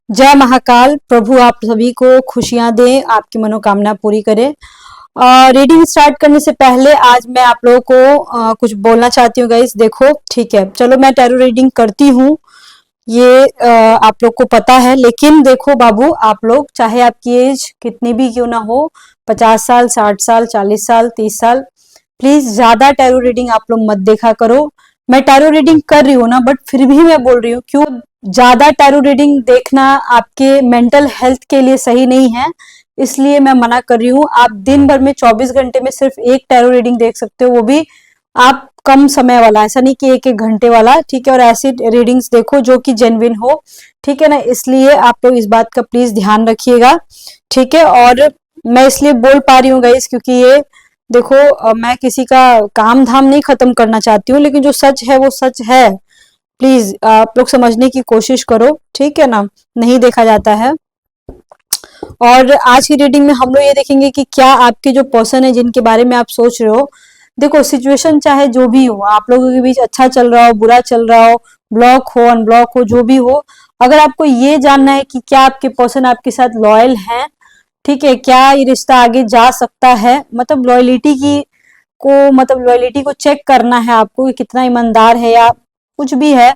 जय महाकाल। प्रभु आप सभी को खुशियां दें, आपकी मनोकामना पूरी करे। रीडिंग स्टार्ट करने से पहले आज मैं आप लोगों को कुछ बोलना चाहती हूँ गाइस। देखो ठीक है, चलो मैं टैरो रीडिंग करती हूँ, ये आप लोग को पता है, लेकिन देखो बाबू, आप लोग चाहे आपकी एज कितनी भी क्यों ना हो, 50 साल, 60 साल, 40 साल, 30 साल, प्लीज ज्यादा टैरो रीडिंग आप लोग मत देखा करो। मैं टैरो रीडिंग कर रही हूँ ना, बट फिर भी मैं बोल रही हूँ क्यों ज्यादा टैरो रीडिंग देखना आपके मेंटल हेल्थ के लिए सही नहीं है, इसलिए मैं मना कर रही हूँ। आप दिन भर में 24 घंटे में सिर्फ एक टैरो रीडिंग देख सकते हो, वो भी आप कम समय वाला, ऐसा नहीं कि एक एक घंटे वाला, ठीक है। और ऐसी रीडिंग्स देखो जो कि जेन्युइन हो, ठीक है ना। इसलिए आप लोग इस बात का प्लीज ध्यान रखिएगा, ठीक है। और मैं इसलिए बोल पा रही हूँ गाइस क्योंकि ये देखो मैं किसी का काम धाम नहीं खत्म करना चाहती हूँ, लेकिन जो सच है वो सच है। प्लीज आप लोग समझने की कोशिश करो, ठीक है ना, नहीं देखा जाता है। और आज की रीडिंग में हम लोग ये देखेंगे कि क्या आपके जो पर्सन है जिनके बारे में आप सोच रहे हो, देखो सिचुएशन चाहे जो भी हो, आप लोगों के बीच अच्छा चल रहा हो, बुरा चल रहा हो, ब्लॉक हो, अनब्लॉक हो, जो भी हो, अगर आपको ये जानना है कि क्या आपके पर्सन आपके साथ लॉयल है, ठीक है, क्या ये रिश्ता आगे जा सकता है, मतलब लॉयलिटी की को मतलब लॉयलिटी को चेक करना है आपको कि कितना ईमानदार है या कुछ भी है,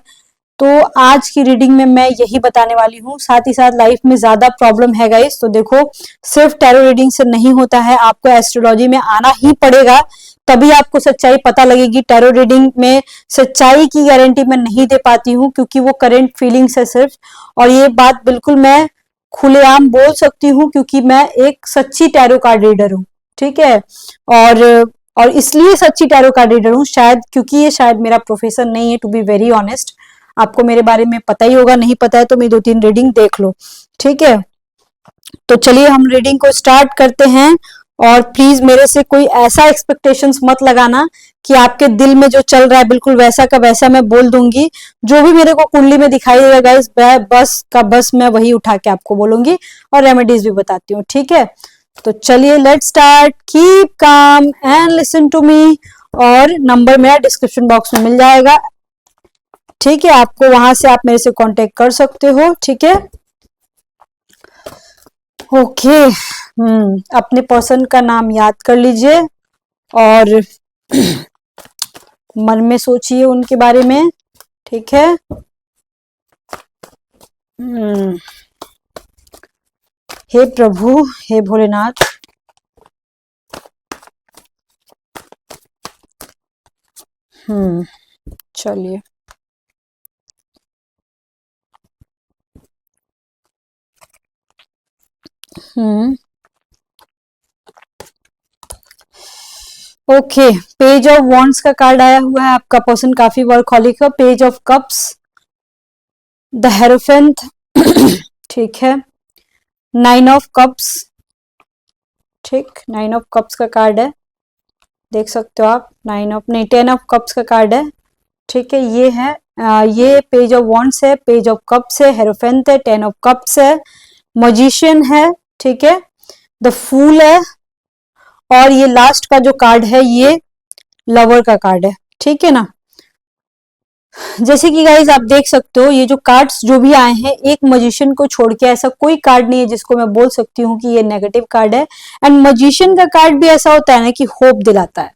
तो आज की रीडिंग में मैं यही बताने वाली हूँ। साथ ही साथ लाइफ में ज्यादा प्रॉब्लम है गाइस, तो देखो सिर्फ टैरो रीडिंग से नहीं होता है, आपको एस्ट्रोलॉजी में आना ही पड़ेगा, तभी आपको सच्चाई पता लगेगी। टैरो रीडिंग में सच्चाई की गारंटी मैं नहीं दे पाती हूँ क्योंकि वो करंट फीलिंग्स है सिर्फ, और ये बात बिल्कुल मैं खुलेआम बोल सकती हूँ क्योंकि मैं एक सच्ची टैरो कार्ड रीडर हूँ, ठीक है। और इसलिए सच्ची टैरो कार्ड रीडर हूँ, शायद क्योंकि ये शायद मेरा प्रोफेशन नहीं है, टू बी वेरी ऑनेस्ट। आपको मेरे बारे में पता ही होगा, नहीं पता है तो मेरी 2-3 रीडिंग देख लो, ठीक है। तो चलिए हम रीडिंग को स्टार्ट करते हैं। और प्लीज मेरे से कोई ऐसा एक्सपेक्टेशंस मत लगाना कि आपके दिल में जो चल रहा है बिल्कुल वैसा का वैसा मैं बोल दूंगी। जो भी मेरे को कुंडली में दिखाई देगा गाइस, बस का बस मैं वही उठा के आपको बोलूंगी और रेमेडीज भी बताती हूँ, ठीक है। तो चलिए let's start. Keep calm and listen to me. और नंबर मेरा डिस्क्रिप्शन बॉक्स में मिल जाएगा, ठीक है, आपको वहां से आप मेरे से कांटेक्ट कर सकते हो, ठीक है। ओके, अपने पर्सन का नाम याद कर लीजिए और मन में सोचिए उनके बारे में, ठीक है। हे प्रभु, हे भोलेनाथ, चलिए ओके, पेज ऑफ वॉन्ड्स का कार्ड आया हुआ है। आपका पर्सन काफी वर्कहॉलिक है। Page of cups, the hierophant, ठीक है, 9 ऑफ कप्स, ठीक, 9 ऑफ कप्स का कार्ड है, देख सकते हो आप। 10 ऑफ कप्स का कार्ड है, ठीक है। ये है ये पेज ऑफ वॉन्ड्स है, पेज ऑफ कप्स है, हेरोफेंट है, 10 ऑफ कप्स है, मजिशियन है, ठीक है, द फूल है, और ये लास्ट का जो कार्ड है ये लवर का कार्ड है, ठीक है ना। जैसे कि गाइज आप देख सकते हो, ये जो कार्ड्स जो भी आए हैं, एक मजिशियन को छोड़ के ऐसा कोई कार्ड नहीं है जिसको मैं बोल सकती हूँ कि ये नेगेटिव कार्ड है। एंड मजिशियन का कार्ड भी ऐसा होता है ना कि होप दिलाता है,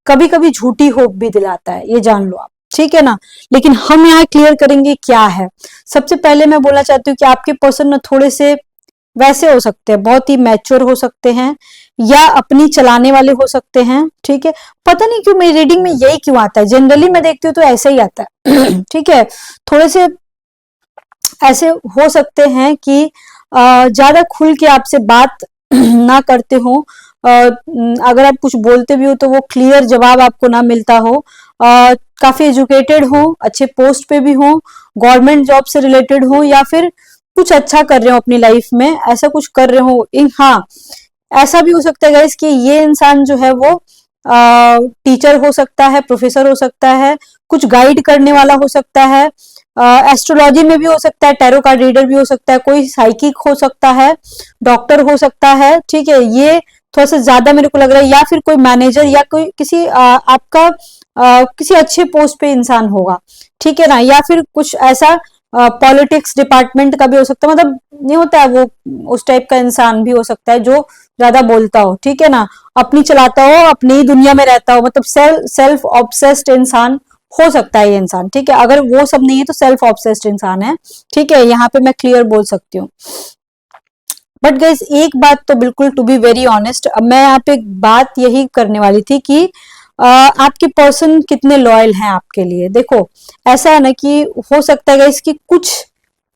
कभी कभी झूठी होप भी दिलाता है, ये जान लो आप, ठीक है ना। लेकिन हम यहाँ क्लियर करेंगे क्या है। सबसे पहले मैं बोलना चाहती हूँ कि आपके पर्सन ना थोड़े से वैसे हो सकते हैं, बहुत ही मैच्योर हो सकते हैं या अपनी चलाने वाले हो सकते हैं, ठीक है। पता नहीं क्यों मेरी रीडिंग में यही क्यों आता है, जनरली मैं देखती हूँ तो ऐसा ही आता है ठीक है। थोड़े से ऐसे हो सकते हैं कि ज्यादा खुल के आपसे बात ना करते हो, अगर आप कुछ बोलते भी हो तो वो क्लियर जवाब आपको ना मिलता हो, काफी एजुकेटेड हो, अच्छे पोस्ट पे भी हो, गवर्नमेंट जॉब से रिलेटेड हो, या फिर कुछ अच्छा कर रहे हो अपनी लाइफ में, ऐसा कुछ कर रहे हो। हाँ, ऐसा भी हो सकता है गाइस कि ये इंसान जो है वो टीचर हो सकता है, प्रोफेसर हो सकता है, कुछ गाइड करने वाला हो सकता है, एस्ट्रोलॉजी में भी हो सकता है, टैरो कार्ड रीडर भी हो सकता है, कोई साइकिक हो सकता है, डॉक्टर हो सकता है, ठीक है। ये थोड़ा सा ज्यादा मेरे को लग रहा है, या फिर कोई मैनेजर या कोई किसी आपका किसी अच्छे पोस्ट पे इंसान होगा, ठीक है ना। या फिर कुछ ऐसा पॉलिटिक्स डिपार्टमेंट का भी हो सकता है, मतलब नहीं होता है वो, उस टाइप का इंसान भी हो सकता है जो ज्यादा बोलता हो, ठीक है ना, अपनी चलाता हो, अपनी ही दुनिया में रहता हो, मतलब सेल्फ ऑब्सेस्ड इंसान हो सकता है ये इंसान, ठीक है। अगर वो सब नहीं है तो सेल्फ ऑब्सेस्ड इंसान है, ठीक है, यहाँ पे मैं क्लियर बोल सकती हूँ। बट गाइस एक बात तो बिल्कुल, टू बी वेरी ऑनेस्ट, अब मैं यहाँ पे एक बात यही करने वाली थी कि आपके पर्सन कितने लॉयल हैं आपके लिए। देखो ऐसा है ना कि हो सकता है गाइस कि कुछ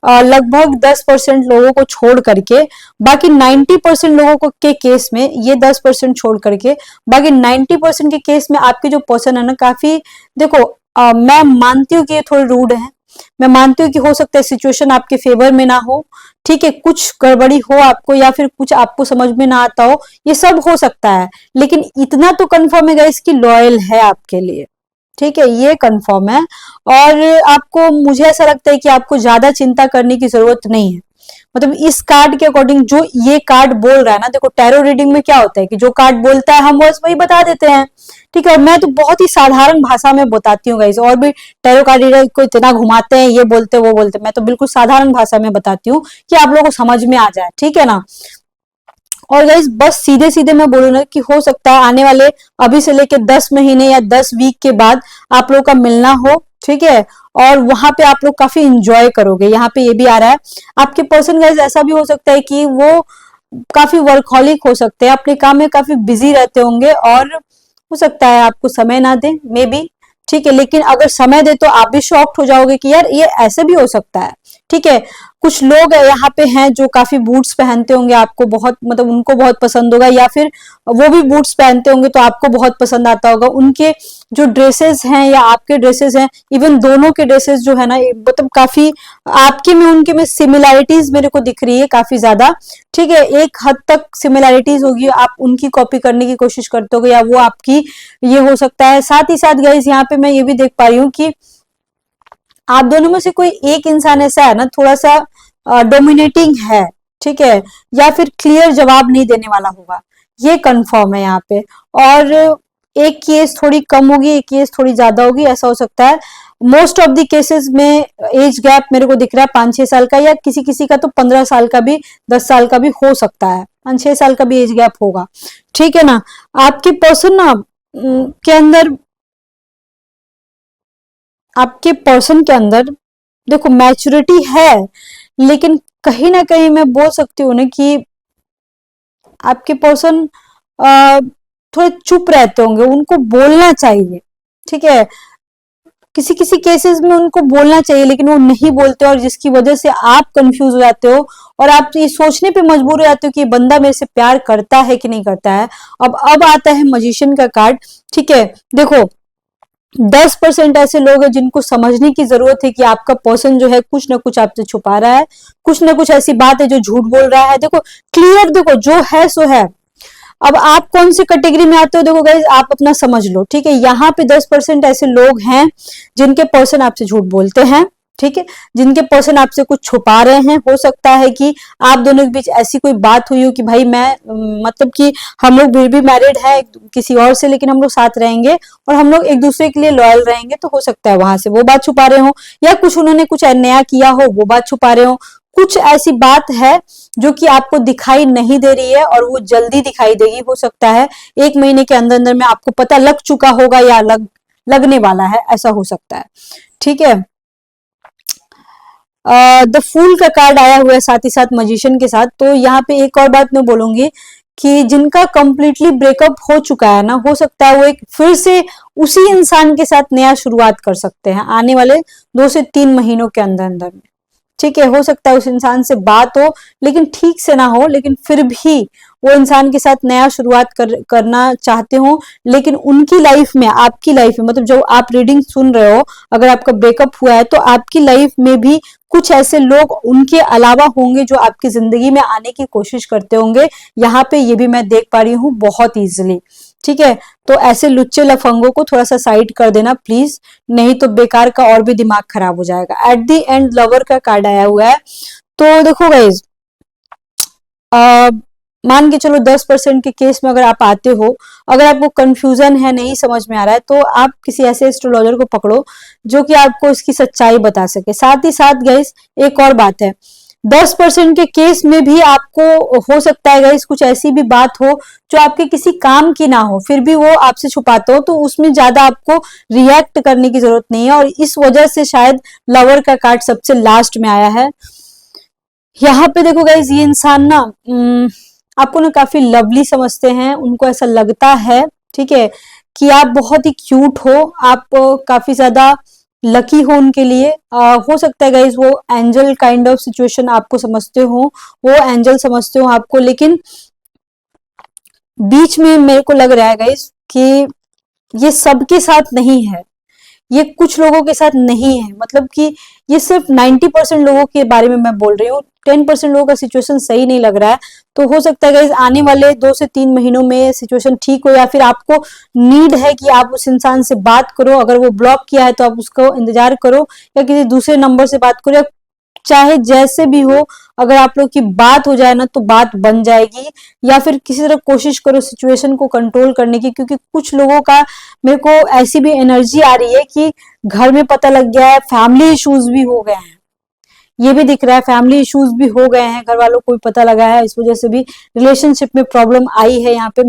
लगभग 10% लोगों को छोड़ करके बाकी 90% लोगों को के केस में, ये 10% छोड़ करके बाकी 90% के केस में आपके जो पर्सन है ना काफी, देखो मैं मानती हूँ कि ये थोड़े रूड है, मैं मानती हूँ कि हो सकता है सिचुएशन आपके फेवर में ना हो, ठीक है, कुछ गड़बड़ी हो आपको या फिर कुछ आपको समझ में ना आता हो, ये सब हो सकता है, लेकिन इतना तो कंफर्म है गाइस कि लॉयल है आपके लिए, ठीक है, ये कंफर्म है। और आपको, मुझे ऐसा लगता है कि आपको ज्यादा चिंता करने की जरूरत नहीं है, मतलब इस कार्ड के अकॉर्डिंग जो ये कार्ड बोल रहा है ना, देखो टैरो रीडिंग में क्या होता है कि जो कार्ड बोलता है हम बस वही बता देते हैं, ठीक है, और मैं तो बहुत ही साधारण भाषा में बताती हूँ गाइस, और भी टैरो कार्ड रीडर को इतना घुमाते हैं, ये बोलते वो बोलते, मैं तो बिल्कुल साधारण भाषा में बताती हूँ कि आप लोगों को समझ में आ जाए, ठीक है ना। और गाइस बस सीधे सीधे मैं बोलूँ ना कि हो सकता है आने वाले, अभी से लेके 10 महीने या 10 वीक के बाद आप लोगों का मिलना हो, ठीक है, और वहां पे आप लोग काफी इंजॉय करोगे, यहाँ पे ये भी आ रहा है। आपके पर्सन गाइस ऐसा भी हो सकता है कि वो काफी वर्कहॉलिक हो सकते हैं, अपने काम में काफी बिजी रहते होंगे, और हो सकता है आपको समय ना दे, मे बी, ठीक है, लेकिन अगर समय दे तो आप भी शॉक्ड हो जाओगे कि यार ये ऐसे भी हो सकता है, ठीक है। कुछ लोग यहाँ पे हैं जो काफी बूट्स पहनते होंगे, आपको बहुत, मतलब उनको बहुत पसंद होगा, या फिर वो भी बूट्स पहनते होंगे तो आपको बहुत पसंद आता होगा, उनके जो ड्रेसेस हैं या आपके ड्रेसेस हैं, इवन दोनों के ड्रेसेस जो है ना, मतलब काफी आपके में उनके में सिमिलैरिटीज मेरे को दिख रही है काफी ज्यादा, ठीक है, एक हद तक सिमिलैरिटीज होगी, आप उनकी कॉपी करने की कोशिश करते हो या वो आपकी, ये हो सकता है। साथ ही साथ गाइस यहाँ पे मैं ये भी देख पा रही हूँ कि आप दोनों में से कोई एक इंसान ऐसा है ना, थोड़ा सा डोमिनेटिंग है, ठीक है, या फिर क्लियर जवाब नहीं देने वाला होगा, ये कंफर्म है यहाँ पे। और एक केस थोड़ी कम होगी, एक केस थोड़ी ज्यादा होगी, ऐसा हो सकता है। मोस्ट ऑफ द केसेस में एज गैप मेरे को दिख रहा है 5-6 साल का, या किसी किसी का तो 15 साल का भी, 10 साल का भी हो सकता है, 5-6 साल का भी एज गैप होगा, ठीक है ना। आपके पर्सन ना के अंदर, आपके पर्सन के अंदर देखो मैच्योरिटी है, लेकिन कहीं ना कहीं मैं बोल सकती हूँ ना कि आपके पर्सन थोड़े चुप रहते होंगे, उनको बोलना चाहिए, ठीक है, किसी किसी केसेस में उनको बोलना चाहिए लेकिन वो नहीं बोलते, और जिसकी वजह से आप कंफ्यूज हो जाते हो और आप ये सोचने पे मजबूर हो जाते हो कि ये बंदा मेरे से प्यार करता है कि नहीं करता है। अब आता है मजिशियन का कार्ड, ठीक है, देखो 10% ऐसे लोग हैं जिनको समझने की जरूरत है कि आपका पर्सन जो है कुछ ना कुछ आपसे छुपा रहा है, कुछ ना कुछ ऐसी बात है जो झूठ बोल रहा है। देखो क्लियर, देखो जो है सो है। अब आप कौन सी कैटेगरी में आते हो, देखो गाइज आप अपना समझ लो, ठीक है, यहाँ पे 10% ऐसे लोग हैं जिनके पर्सन आपसे झूठ बोलते हैं, ठीक है, जिनके पर्सन आपसे कुछ छुपा रहे हैं। हो सकता है कि आप दोनों के बीच ऐसी कोई बात हुई हो कि भाई मैं मतलब कि हम लोग फिर भी मैरिड है किसी और से, लेकिन हम लोग साथ रहेंगे और हम लोग एक दूसरे के लिए लॉयल रहेंगे, तो हो सकता है वहां से वो बात छुपा रहे हो, या कुछ उन्होंने कुछ नया किया हो वो बात छुपा रहे हो। कुछ ऐसी बात है जो कि आपको दिखाई नहीं दे रही है और वो जल्दी दिखाई देगी, हो सकता है 1 महीने के अंदर अंदर में आपको पता लग चुका होगा या लगने वाला है, ऐसा हो सकता है, ठीक है। द फूल का कार्ड आया हुआ है साथ ही साथ मजिशियन के साथ। तो यहाँ पे एक और बात मैं बोलूंगी कि जिनका कंप्लीटली ब्रेकअप हो चुका है ना, हो सकता है वो एक फिर से उसी इंसान के साथ नया शुरुआत कर सकते हैं आने वाले 2 से 3 महीनों के अंदर अंदर में, ठीक है। हो सकता है उस इंसान से बात हो लेकिन ठीक से ना हो, लेकिन फिर भी वो इंसान के साथ नया शुरुआत करना चाहते हो, लेकिन उनकी लाइफ में, आपकी लाइफ में, मतलब जो आप रीडिंग सुन रहे हो, अगर आपका ब्रेकअप हुआ है तो आपकी लाइफ में भी कुछ ऐसे लोग उनके अलावा होंगे जो आपकी जिंदगी में आने की कोशिश करते होंगे। यहाँ पे ये भी मैं देख पा रही हूँ बहुत इजीली, ठीक है। तो ऐसे लुच्चे लफंगों को थोड़ा सा साइड कर देना प्लीज, नहीं तो बेकार का और भी दिमाग खराब हो जाएगा। एट द एंड लवर का कार्ड आया हुआ है। तो देखो गाइज मान के चलो 10% के केस में अगर आप आते हो, अगर आपको कंफ्यूजन है, नहीं समझ में आ रहा है, तो आप किसी ऐसे एस्ट्रोलॉजर को पकड़ो जो कि आपको इसकी सच्चाई बता सके। साथ ही साथ गाइस एक और बात है, 10% के केस में भी आपको हो सकता है गाइस कुछ ऐसी भी बात हो जो आपके किसी काम की ना हो, फिर भी वो आपसे छुपाते हो, तो उसमें ज्यादा आपको रिएक्ट करने की जरूरत नहीं है। और इस वजह से शायद लवर का कार्ड सबसे लास्ट में आया है। यहाँ पे देखो गाइज, ये इंसान ना आपको ना काफी लवली समझते हैं, उनको ऐसा लगता है, ठीक है, कि आप बहुत ही क्यूट हो, आप काफी ज्यादा लकी हो उनके लिए। हो सकता है गाइज वो एंजल काइंड ऑफ सिचुएशन आपको समझते हो, वो एंजल समझते हो आपको, लेकिन बीच में मेरे को लग रहा है गाइज कि ये सबके साथ नहीं है, ये कुछ लोगों के साथ नहीं है, मतलब कि ये सिर्फ 90% लोगों के बारे में मैं बोल रही हूँ, 10% लोगों का सिचुएशन सही नहीं लग रहा है। तो हो सकता है गाइस आने वाले 2 से 3 महीनों में सिचुएशन ठीक हो, या फिर आपको नीड है कि आप उस इंसान से बात करो, अगर वो ब्लॉक किया है तो आप उसको इंतजार करो, या किसी दूसरे नंबर से बात करो, या चाहे जैसे भी हो, अगर आप लोग की बात हो जाए ना तो बात बन जाएगी, या फिर किसी तरह कोशिश करो सिचुएशन को कंट्रोल करने की, क्योंकि कुछ लोगों का मेरे को ऐसी भी एनर्जी आ रही है कि घर में पता लग गया है, फैमिली इश्यूज भी हो गए हैं, ये भी दिख रहा है, फैमिली इश्यूज भी हो गए हैं, घर वालों को भी पता लगा है, इस वजह से भी रिलेशनशिप में प्रॉब्लम आई है, यहाँ पे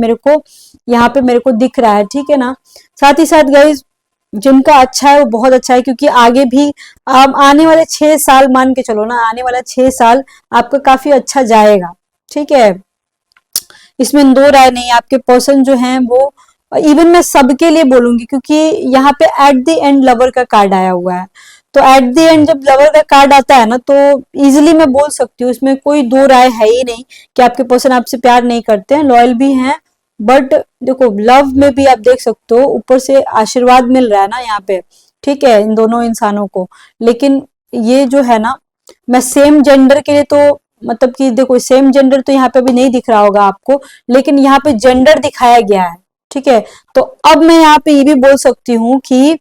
मेरे को दिख रहा है, ठीक है ना। साथ ही साथ गाइज जिनका अच्छा है वो बहुत अच्छा है, क्योंकि आगे भी आप आने वाले 6 साल मान के चलो ना, आने वाला 6 साल आपका काफी अच्छा जाएगा, ठीक है, इसमें दो राय नहीं। आपके पर्सन जो हैं वो, इवन मैं सबके लिए बोलूंगी, क्योंकि यहाँ पे एट द एंड लवर का कार्ड आया हुआ है, तो एट द एंड जब लवर का कार्ड आता है ना, तो इजिली मैं बोल सकती हूँ, इसमें कोई दो राय है ही नहीं कि आपके पर्सन आपसे प्यार नहीं करते हैं, लॉयल भी हैं, बट देखो लव में भी आप देख सकते हो ऊपर से आशीर्वाद मिल रहा है ना यहाँ पे, ठीक है, इन दोनों इंसानों को। लेकिन ये जो है ना, मैं सेम जेंडर के लिए तो, मतलब कि देखो सेम जेंडर तो यहाँ पे भी नहीं दिख रहा होगा आपको, लेकिन यहाँ पे जेंडर दिखाया गया है, ठीक है। तो अब मैं यहाँ पे ये भी बोल सकती हूँ कि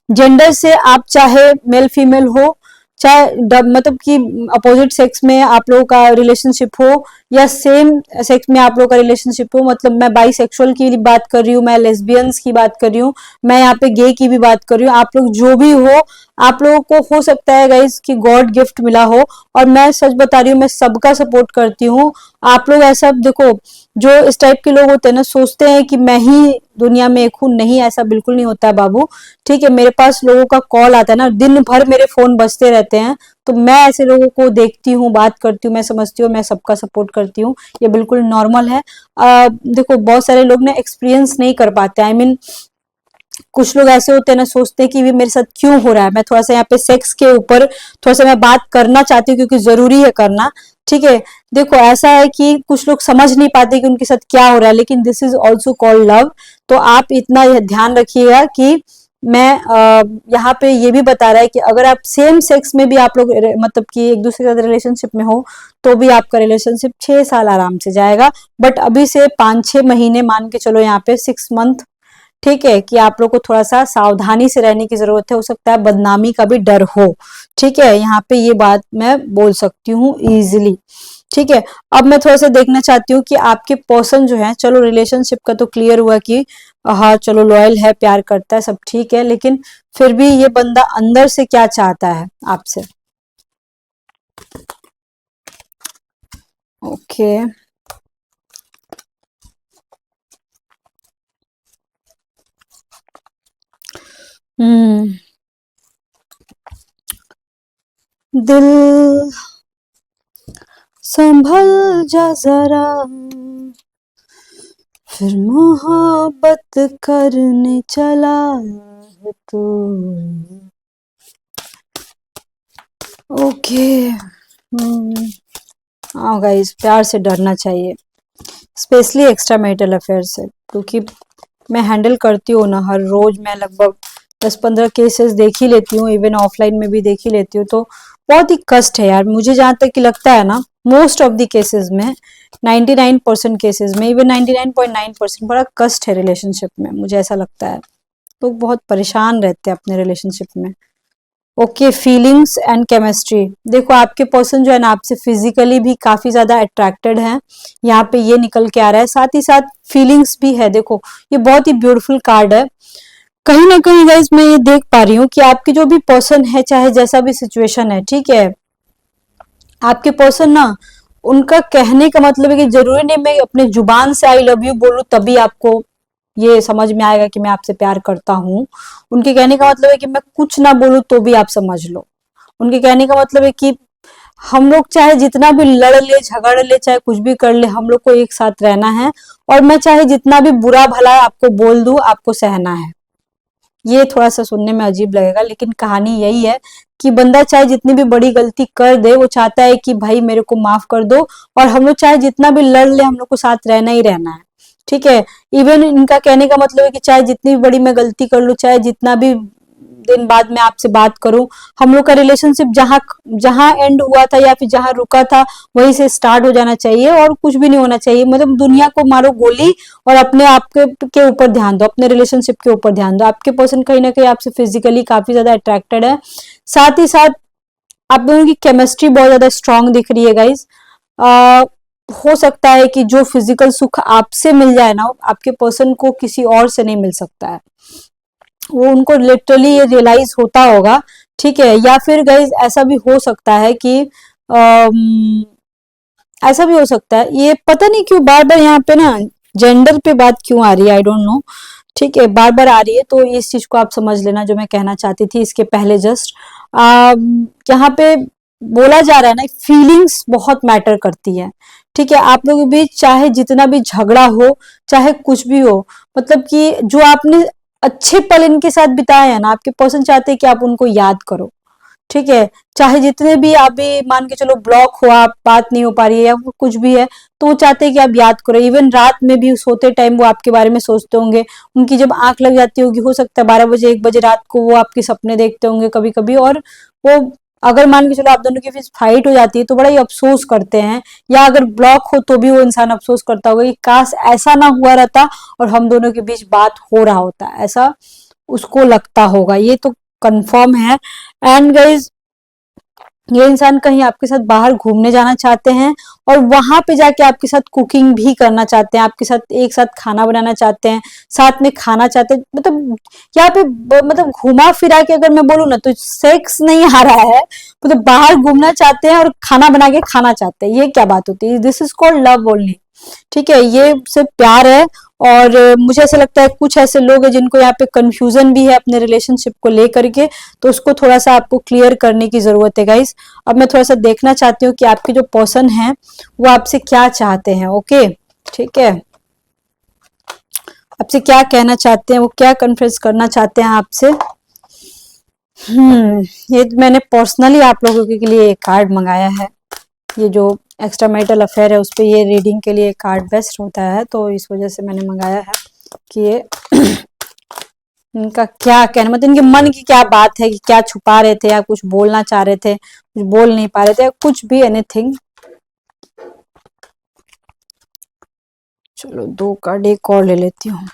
जेंडर से आप चाहे मेल फीमेल हो, चाहे मतलब कि अपोजिट सेक्स में आप लोगों का रिलेशनशिप हो, या सेम सेक्स में आप लोगों का रिलेशनशिप हो, मतलब मैं बाइसेक्सुअल की बात कर रही हूँ, मैं लेस्बियंस की बात कर रही हूँ, मैं यहाँ पे गे की भी बात कर रही हूँ, आप लोग जो भी हो, आप लोगों को हो सकता है गाइस कि गॉड गिफ्ट मिला हो, और मैं सच बता रही हूँ, मैं सबका सपोर्ट करती हूँ। आप लोग ऐसा देखो, जो इस टाइप के लोग होते हैं ना, सोचते हैं कि मैं ही दुनिया में एक हूँ, नहीं, ऐसा बिल्कुल नहीं होता है बाबू, ठीक है। मेरे पास लोगों का कॉल आता है ना, दिन भर मेरे फोन बजते रहते हैं, तो मैं ऐसे लोगों को देखती हूँ, बात करती हूँ, मैं समझती हूँ, मैं सबका सपोर्ट करती हूँ, ये बिल्कुल नॉर्मल है। देखो बहुत सारे लोग ना एक्सपीरियंस नहीं कर पाते, आई मीन कुछ लोग ऐसे होते हैं ना, सोचते हैं कि ये मेरे साथ क्यों हो रहा है। मैं थोड़ा सा यहाँ पे सेक्स के ऊपर थोड़ा सा मैं बात करना चाहती हूँ, क्योंकि जरूरी है करना, ठीक है। देखो ऐसा है कि कुछ लोग समझ नहीं पाते कि उनके साथ क्या हो रहा है, लेकिन this is also called love. तो आप इतना ध्यान रखिएगा कि मैं यहाँ पे ये भी बता रहा है कि अगर आप सेम सेक्स में भी आप लोग मतलब कि एक दूसरे के साथ रिलेशनशिप में हो, तो भी आपका रिलेशनशिप 6 साल आराम से जाएगा, बट अभी से 5-6 महीने मान के चलो, यहाँ पे 6 मंथ, ठीक है, कि आप लोग को थोड़ा सा सावधानी से रहने की जरूरत है, हो सकता है बदनामी का भी डर हो, ठीक है, यहाँ पे ये बात मैं बोल सकती हूँ इजिली, ठीक है। अब मैं थोड़ा सा देखना चाहती हूँ कि आपके पर्सन जो है, चलो रिलेशनशिप का तो क्लियर हुआ कि हाँ चलो लॉयल है, प्यार करता है, सब ठीक है, लेकिन फिर भी ये बंदा अंदर से क्या चाहता है आपसे। ओके, हम्म, दिल संभल जा जरा, फिर मोहब्बत करने चला है तू। ओके, हाँ गाइस, प्यार से डरना चाहिए, स्पेशली एक्स्ट्रा मैरिटल अफेयर से, क्योंकि मैं हैंडल करती हूँ ना, हर रोज मैं लगभग 10-15 केसेस देख ही लेती हूँ, इवन ऑफलाइन में भी देख ही लेती हूँ, तो बहुत ही कष्ट है यार, मुझे जहां तक कि लगता है ना, मोस्ट ऑफ द केसेस में, 99% केसेस में, इवन 99.9% बड़ा कष्ट है रिलेशनशिप में, मुझे ऐसा लगता है, लोग बहुत परेशान रहते हैं अपने रिलेशनशिप में। Okay, feelings and chemistry. देखो आपके पर्सन जो है ना आपसे फिजिकली भी काफी ज्यादा अट्रैक्टेड है, यहाँ पे ये निकल के आ रहा है, साथ ही साथ फीलिंग्स भी है। देखो ये बहुत ही ब्यूटीफुल कार्ड है। कहीं ना कहीं गाइस मैं ये देख पा रही हूँ कि आपके जो भी पर्सन है, चाहे जैसा भी सिचुएशन है, ठीक है, आपके पर्सन ना, उनका कहने का मतलब है कि जरूरी नहीं मैं अपने जुबान से आई लव यू बोलूं तभी आपको ये समझ में आएगा कि मैं आपसे प्यार करता हूँ। उनके कहने का मतलब है कि मैं कुछ ना बोलूं तो भी आप समझ लो। उनके कहने का मतलब है कि हम लोग चाहे जितना भी लड़ ले झगड़ ले चाहे कुछ भी कर ले, हम लोग को एक साथ रहना है, और मैं चाहे जितना भी बुरा भला आपको बोल दूं आपको सहना है। ये थोड़ा सा सुनने में अजीब लगेगा लेकिन कहानी यही है कि बंदा चाहे जितनी भी बड़ी गलती कर दे वो चाहता है कि भाई मेरे को माफ कर दो, और हम लोग चाहे जितना भी लड़ ले हम लोग को साथ रहना ही रहना है। ठीक है, इवन इनका कहने का मतलब है कि चाहे जितनी भी बड़ी मैं गलती कर लूं, चाहे जितना भी दिन बाद मैं आपसे बात करूं, हम लोग का रिलेशनशिप जहां जहां एंड हुआ था या फिर जहां रुका था वहीं से स्टार्ट हो जाना चाहिए, और कुछ भी नहीं होना चाहिए। मतलब दुनिया को मारो गोली और अपने आप के ऊपर ध्यान दो, अपने रिलेशनशिप के ऊपर ध्यान दो। आपके पर्सन कहीं ना कहीं आपसे फिजिकली काफी ज्यादा अट्रैक्टेड है, साथ ही साथ आप दोनों की केमिस्ट्री बहुत ज्यादा स्ट्रांग दिख रही है गाइज। हो सकता है कि जो फिजिकल सुख आपसे मिल जाए ना आपके पर्सन को किसी और से नहीं मिल सकता है, वो उनको लिटरली ये रियलाइज होता होगा। ठीक है, या फिर गाइज ऐसा भी हो सकता है कि ऐसा भी हो सकता है, ये पता नहीं क्यों बार बार यहाँ पे ना जेंडर पे बात क्यों आ रही है, आई डोंट नो। ठीक है, बार बार आ रही है तो इस चीज को आप समझ लेना जो मैं कहना चाहती थी इसके पहले जस्ट। यहाँ पे बोला जा रहा है ना फीलिंग्स बहुत मैटर करती है। ठीक है, आप लोगों के बीच चाहे जितना भी झगड़ा हो चाहे कुछ भी हो, मतलब कि जो आपने अच्छे पल इनके साथ बिताए हैं ना, आपके पर्सन चाहते हैं कि आप उनको याद करो। ठीक है, चाहे जितने भी अभी मान के चलो ब्लॉक हो, आप बात नहीं हो पा रही है या कुछ भी है, तो वो चाहते हैं कि आप याद करो। इवन रात में भी सोते टाइम वो आपके बारे में सोचते होंगे, उनकी जब आंख लग जाती होगी हो सकता है 12 बजे 1 बजे रात को वो आपके सपने देखते होंगे कभी कभी, और वो अगर मान के चलो आप दोनों की फिर फाइट हो जाती है तो बड़ा ही अफसोस करते हैं, या अगर ब्लॉक हो तो भी वो इंसान अफसोस करता होगा कि काश ऐसा ना हुआ रहता और हम दोनों के बीच बात हो रहा होता, ऐसा उसको लगता होगा, ये तो कंफर्म है। एंड गाइज ये इंसान कहीं आपके साथ बाहर घूमने जाना चाहते हैं, और वहां पे जाके आपके साथ कुकिंग भी करना चाहते हैं, आपके साथ एक साथ खाना बनाना चाहते हैं, साथ में खाना चाहते हैं। मतलब यहाँ पे मतलब घुमा फिरा के अगर मैं बोलूँ ना तो सेक्स नहीं आ रहा है, मतलब बाहर घूमना चाहते हैं और खाना बना के खाना चाहते हैं। ये क्या बात होती है? This is called love only. ठीक है, ये सिर्फ प्यार है। और मुझे ऐसा लगता है कुछ ऐसे लोग हैं जिनको यहाँ पे कंफ्यूजन भी है अपने रिलेशनशिप को लेकर के, तो उसको थोड़ा सा आपको क्लियर करने की जरूरत है गाइस। अब मैं थोड़ा सा देखना चाहती हूँ कि आपके जो पर्सन है वो आपसे क्या चाहते हैं। ओके, ठीक है, आपसे क्या कहना चाहते हैं, वो क्या कन्फ्रेंस करना चाहते हैं आपसे। ये मैंने पर्सनली आप लोगों के लिए एक कार्ड मंगाया है। ये जो एक्स्ट्रा मैरिटल अफेयर है उस पर ये रीडिंग के लिए कार्ड बेस्ट होता है, तो इस वजह से मैंने मंगाया है कि ये इनका क्या कहना, मतलब इनके मन की क्या बात है, कि क्या छुपा रहे थे या कुछ बोलना चाह रहे थे, कुछ बोल नहीं पा रहे थे, कुछ भी एनीथिंग। चलो 2 कार्ड एक और ले लेती हूँ।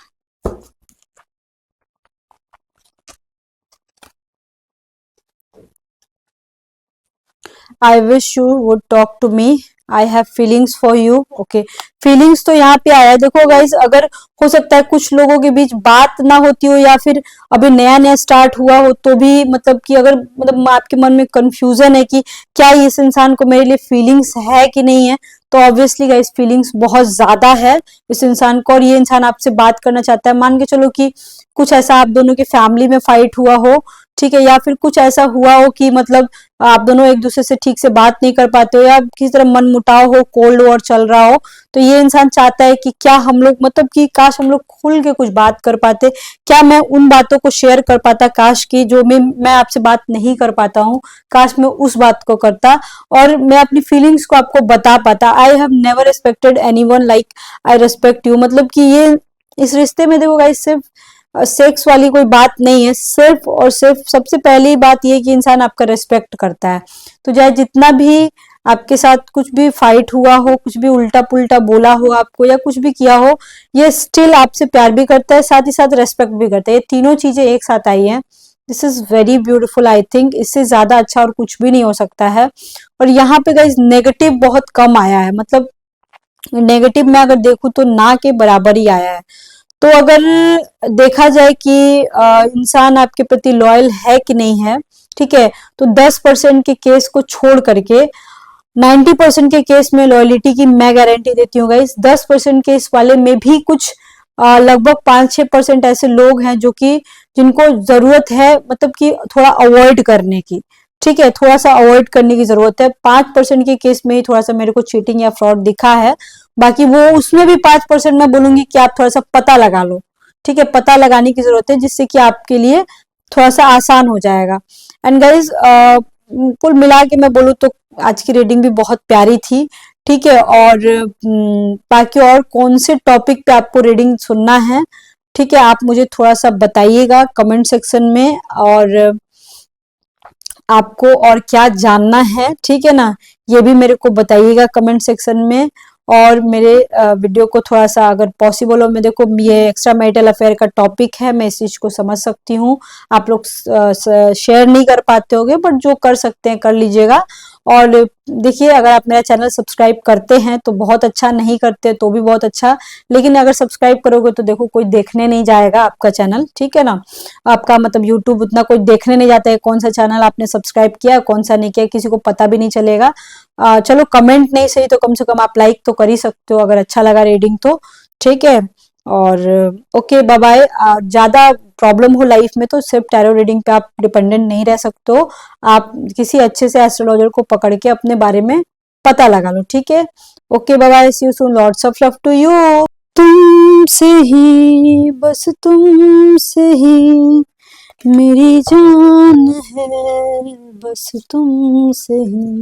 I wish you would talk to me, I have feelings for you. Okay, feelings तो यहाँ पे आया है। देखो गाइस, अगर हो सकता है कुछ लोगों के बीच बात ना होती हो या फिर अभी नया नया स्टार्ट हुआ हो, तो भी मतलब कि अगर मतलब आपके मन में कंफ्यूजन है कि क्या इस इंसान को मेरे लिए फीलिंग्स है कि नहीं है, तो ऑब्वियसली गाइस फीलिंग्स बहुत ज्यादा है इस इंसान को, और ये इंसान आपसे बात करना चाहता है। मान के चलो कि कुछ ऐसा आप दोनों के फैमिली में फाइट हुआ हो, ठीक है, या फिर कुछ ऐसा हुआ हो कि मतलब आप दोनों एक दूसरे से ठीक से बात नहीं कर पाते हो, या किसी तरह मन मुटाव हो, कोल्ड वॉर चल रहा हो, तो ये इंसान चाहता है कि क्या हम लोग मतलब कि काश हम लोग खुल के कुछ बात कर पाते, क्या मैं उन बातों को शेयर कर पाता, काश की जो मैं आपसे बात नहीं कर पाता हूँ, काश मैं उस बात को करता और मैं अपनी फीलिंग्स को आपको बता पाता। I have never respected anyone like I respect you. मतलब कि ये इस रिश्ते में देखो गाइस सिर्फ सेक्स वाली कोई बात नहीं है, सिर्फ और सिर्फ सबसे पहली बात ये कि इंसान आपका रिस्पेक्ट करता है। तो चाहे जितना भी आपके साथ कुछ भी फाइट हुआ हो, कुछ भी उल्टा पुल्टा बोला हो आपको या कुछ भी किया हो, ये स्टिल आपसे प्यार भी करता है, साथ ही साथ रेस्पेक्ट भी करता है। ये तीनों चीजें एक साथ आई हैं, this is very beautiful. I think इससे ज्यादा अच्छा और कुछ भी नहीं हो सकता है। और यहाँ पे गाइस नेगेटिव बहुत कम आया है, मतलब नेगेटिव में अगर देखूं तो ना के बराबर ही आया है। तो अगर देखा जाए कि इंसान आपके प्रति लॉयल है कि नहीं है, ठीक है, तो 10% के केस को छोड़ करके 90% के केस में लॉयलिटी की मैं गारंटी देती हूँ गाइस। 10% केस वाले में भी कुछ लगभग 5-6% ऐसे लोग हैं जो कि जिनको जरूरत है, मतलब कि थोड़ा अवॉइड करने की, ठीक है, थोड़ा सा अवॉइड करने की जरूरत है। 5% के केस में ही थोड़ा सा मेरे को चीटिंग या फ्रॉड दिखा है। बाकी वो उसमें भी 5% मैं बोलूंगी कि आप थोड़ा सा पता लगा लो, ठीक है, पता लगाने की जरूरत है, जिससे कि आपके लिए थोड़ा सा आसान हो जाएगा। एंड गाइज कुल मिला के मैं बोलूँ तो आज की रीडिंग भी बहुत प्यारी थी, ठीक है। और बाकी और कौन से टॉपिक पे आपको रीडिंग सुनना है, ठीक है, आप मुझे थोड़ा सा बताइएगा कमेंट सेक्शन में। और आपको और क्या जानना है, ठीक है ना, ये भी मेरे को बताइएगा कमेंट सेक्शन में। और मेरे वीडियो को थोड़ा सा अगर पॉसिबल हो, मैं देखो ये एक्स्ट्रा मैरिटल अफेयर का टॉपिक है, मैं इस चीज को समझ सकती हूँ, आप लोग शेयर नहीं कर पाते होगे, बट जो कर सकते हैं कर लीजिएगा। और देखिए, अगर आप मेरा चैनल सब्सक्राइब करते हैं तो बहुत अच्छा, नहीं करते तो भी बहुत अच्छा, लेकिन अगर सब्सक्राइब करोगे तो देखो कोई देखने नहीं जाएगा आपका चैनल, ठीक है ना, आपका मतलब यूट्यूब उतना कोई देखने नहीं जाता है कौन सा चैनल आपने सब्सक्राइब किया कौन सा नहीं किया, किसी को पता भी नहीं चलेगा। चलो कमेंट नहीं सही तो कम से कम आप लाइक तो कर ही सकते हो अगर अच्छा लगा रीडिंग तो, ठीक है। और ओके बाय बाय। ज्यादा प्रॉब्लम हो लाइफ में तो सिर्फ टैरो रीडिंग पे आप डिपेंडेंट नहीं रह सकते हो, आप किसी अच्छे से एस्ट्रोलॉजर को पकड़ के अपने बारे में पता लगा लो, ठीक है। Okay bye bye, see you soon, lots of love to you. तुमसे ही, बस तुमसे ही मेरी जान है, बस तुमसे ही।